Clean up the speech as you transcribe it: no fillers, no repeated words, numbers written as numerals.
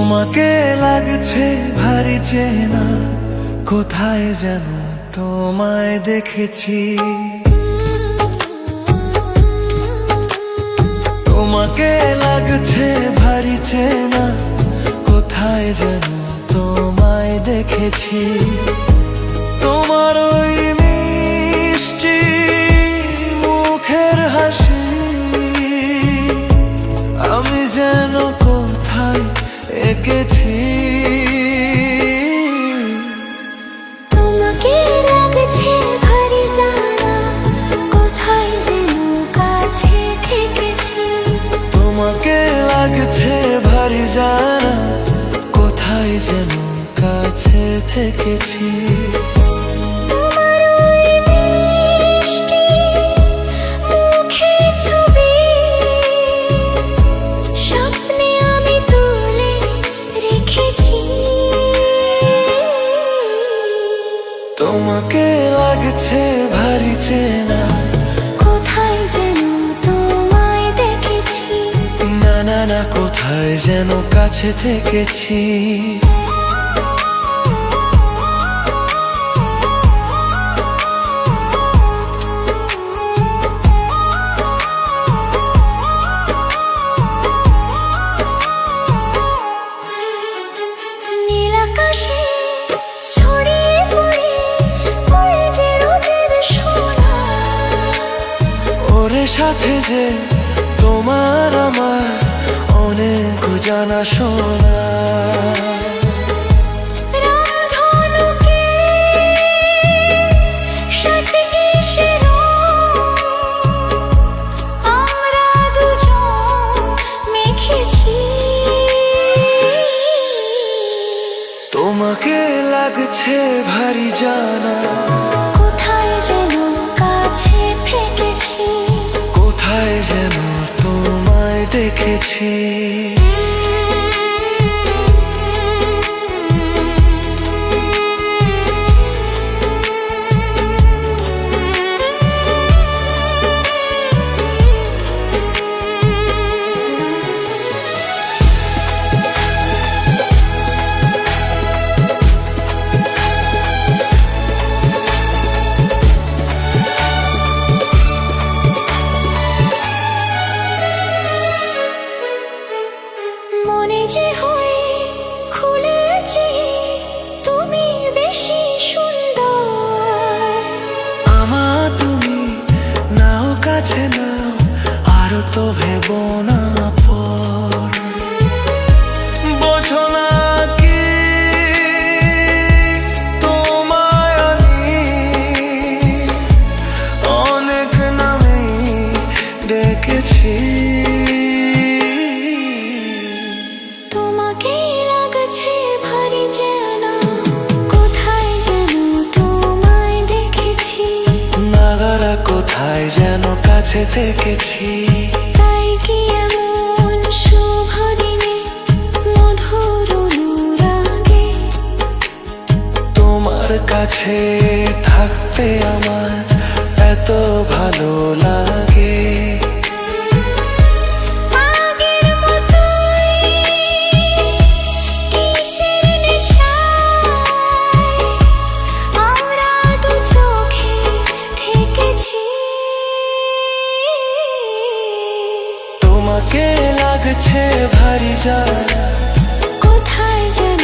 তোমাকে লাগছে ভারী চেনা, কোথায় যেন তোমায় দেখেছি। তোমাকে লাগছে ভারী চেনা, কোথায় যেন তোমায় দেখেছি। তোমার ওই মিষ্টি মুখের হাসি আমি যেন কোথায় এঁকেছি। তোমাকে লাগছে ভারী জানা, কোথায় যেন কাছে থেকেছি। তোমাকে লাগছে ভারী জানা, কোথায় যেন কাছে থেকেছি। তোমার ওই মিষ্টি মুখের ছবি স্বপ্নে আমি তুলে রেখেছি। তোমাকে লাগছে ভারী চেনা, কোথায় যেন তোমায় দেখেছি। না না না, কোথায় যেন কাছে থেকেছি। নীল আকাশে ছড়িয়ে পড়ে পড়ে যে রোদের সোনা, ওরে সাথে যে তোমার আমার অনেক জানা শোনা। রামধনুকে সাথে কিসের আমরা দুজন মেখেছি। তোমাকে লাগছে ভারী জানা, কোথায় যেন কাছে থেকেছি। কোথায় যেন তোমায় দেখেছি। মনে যে হয়ে খুলেছি তুমি বেশি সুন্দর। আমার তুমি নাও কাছে নাও, আরো তো ভেবো না পর। বোঝো না কি তোমায় আমি অনেক নামেই ডেকেছি। তোমাকে লাগছে ভারী জানা, কোথায় যেন তোমায় দেখেছি। নাগারা কোথায় যেন কাছে থেকেছি। তাই কি এমন শুভ দিনে মধুর অনুরাগে তোমার কাছে থাকতে আমার এত ভালো লাগে। আগের মতোই কিসের নেশায় আমরা দু চোখে থেকেছি। তোমাকে লাগছে ভারী জানা, কোথায় যেন